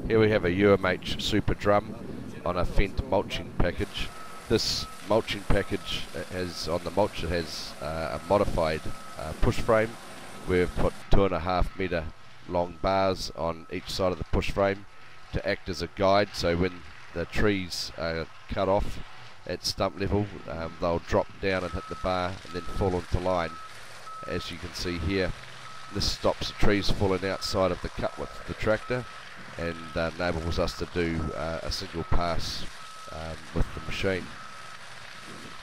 Here we have a UMH super drum on a Fendt mulching package. This mulching package has, on the mulch, it has a modified push frame. We've put 2.5 metre long bars on each side of the push frame to act as a guide, so when the trees are cut off at stump level, they'll drop down and hit the bar and then fall into line. As you can see here, this stops the trees falling outside of the cut width of the tractor and enables us to do a single pass with the machine.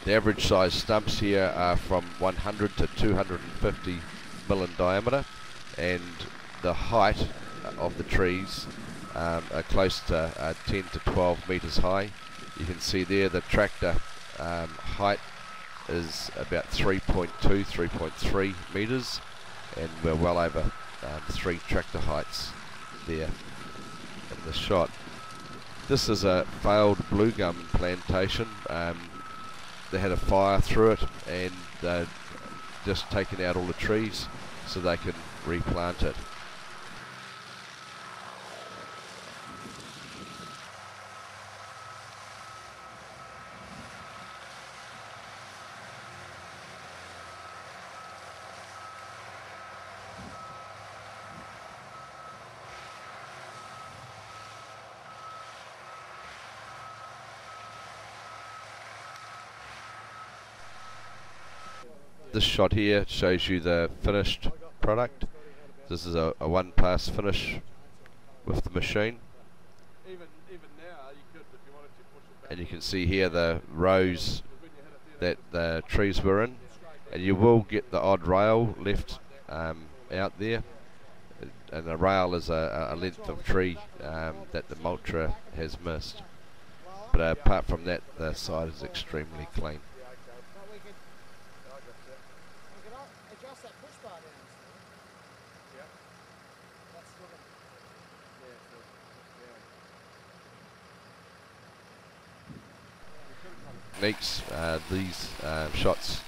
The average size stumps here are from 100 to 250 mil in diameter, and the height of the trees are close to 10 to 12 metres high. You can see there the tractor height is about 3.2, 3.3 metres, and we're well over 3 tractor heights there in the shot. This is a failed blue gum plantation. They had a fire through it, and they're just taking out all the trees so they can replant it. This shot here shows you the finished product. This is a one-pass finish with the machine. And you can see here the rows that the trees were in. And you will get the odd rail left out there. And a rail is a length of tree that the mulcher has missed. But apart from that, the side is extremely clean. Techniques, these shots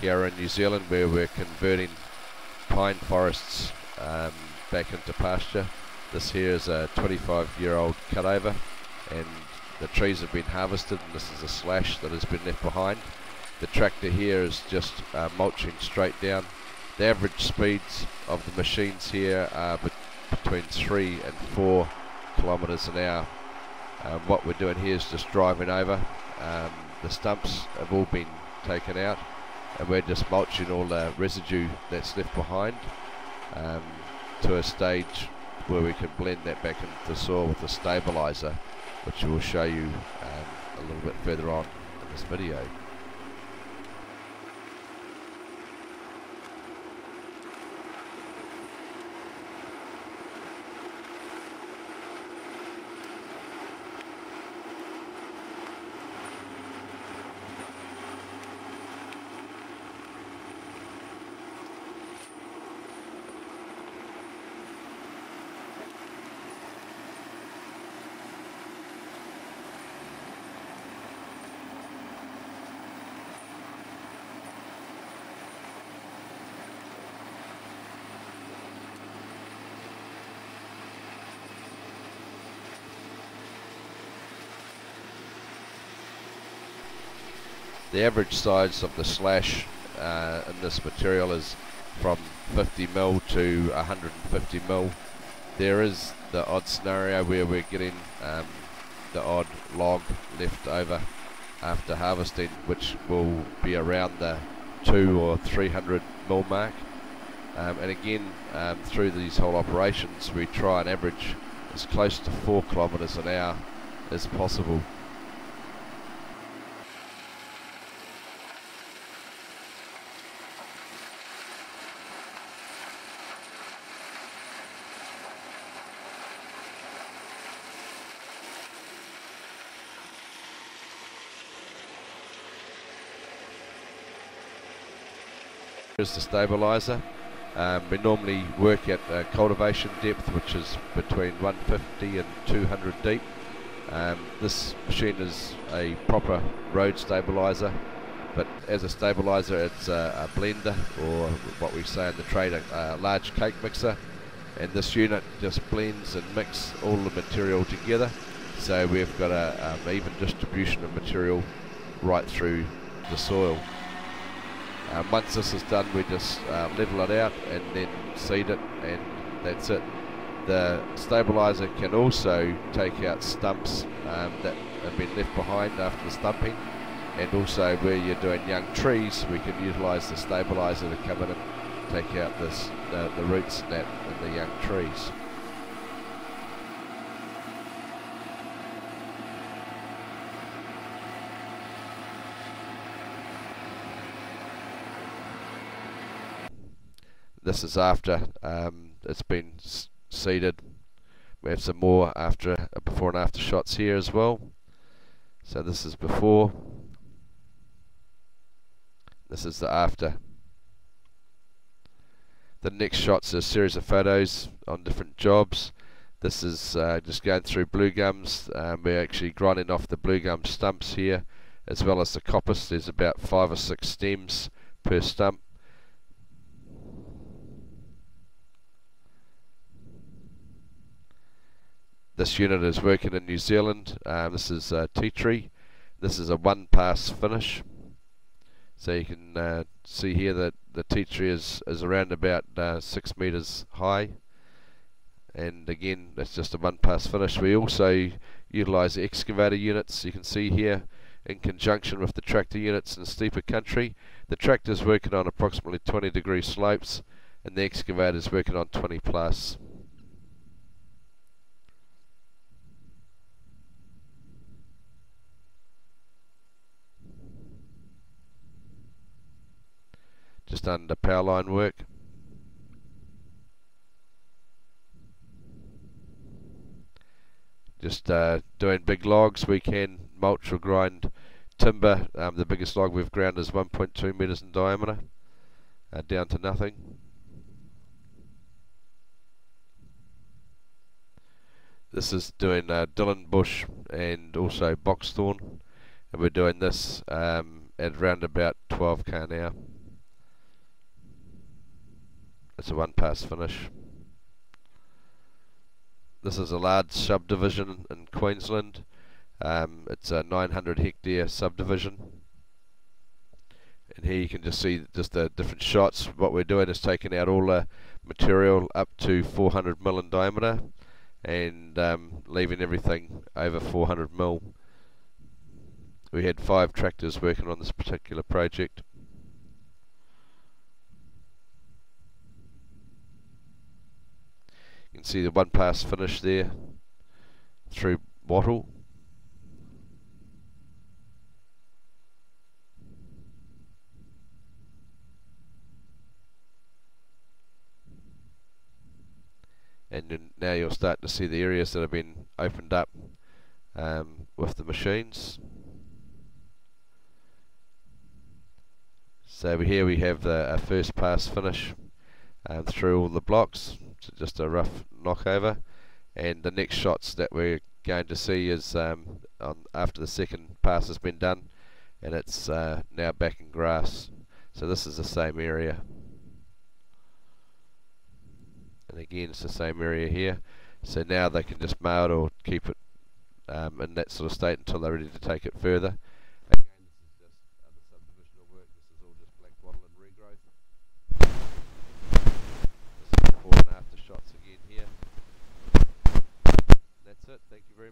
here in New Zealand, where we're converting pine forests back into pasture. This here is a 25-year-old cutover, and the trees have been harvested, and this is a slash that has been left behind. The tractor here is just mulching straight down. The average speeds of the machines here are between 3 and 4 kilometres an hour. What we're doing here is just driving over. The stumps have all been taken out, and we're just mulching all the residue that's left behind to a stage where we can blend that back into the soil with a stabiliser, which we'll show you a little bit further on in this video. The average size of the slash in this material is from 50 mil to 150 mil. There is the odd scenario where we're getting the odd log left over after harvesting, which will be around the 200 or 300 mil mark. And again, through these whole operations, we try and average as close to 4 kilometres an hour as possible. Here's the stabiliser. We normally work at a cultivation depth which is between 150 and 200 deep. This machine is a proper road stabiliser, but as a stabiliser it's a blender, or what we say in the trade, a large cake mixer, and this unit just blends and mixes all the material together, so we've got a even distribution of material right through the soil. Once this is done, we just level it out and then seed it, and that's it. The stabiliser can also take out stumps that have been left behind after the stumping, and also where you're doing young trees, we can utilise the stabiliser to come in and take out the roots and that in the young trees. This is after it's been seeded. We have some more before and after shots here as well. So this is before, this is the after. The next shot's a series of photos on different jobs. This is just going through blue gums. We're actually grinding off the blue gum stumps here, as well as the coppice. There's about 5 or 6 stems per stump. This unit is working in New Zealand. This is tea tree. This is a one-pass finish. So you can see here that the tea tree is around about 6 metres high. And again, that's just a one-pass finish. We also utilise the excavator units. You can see here, in conjunction with the tractor units in steeper country. The tractor's working on approximately 20-degree slopes, and the excavator's working on 20 plus. Just under power line work. Just doing big logs. We can mulch or grind timber. The biggest log we've ground is 1.2 metres in diameter, down to nothing. This is doing Dillon bush and also boxthorn, and we're doing this at around about 12 km an hour. It's a one-pass finish. This is a large subdivision in Queensland. It's a 900 hectare subdivision. And here you can just see just the different shots. What we're doing is taking out all the material up to 400 mm in diameter, and leaving everything over 400 mm. We had 5 tractors working on this particular project. You can see the one pass finish there through wattle. And then now you'll start to see the areas that have been opened up with the machines. So over here we have the first pass finish through all the blocks. So just a rough knockover, and the next shots that we're going to see is after the second pass has been done, and it's now back in grass. So this is the same area, and again it's the same area here. So now they can just mow it or keep it in that sort of state until they're ready to take it further. Again, this is just other subdivisional work. This is all just black wattle and regrowth. Before and after shots again here. That's it. Thank you very much.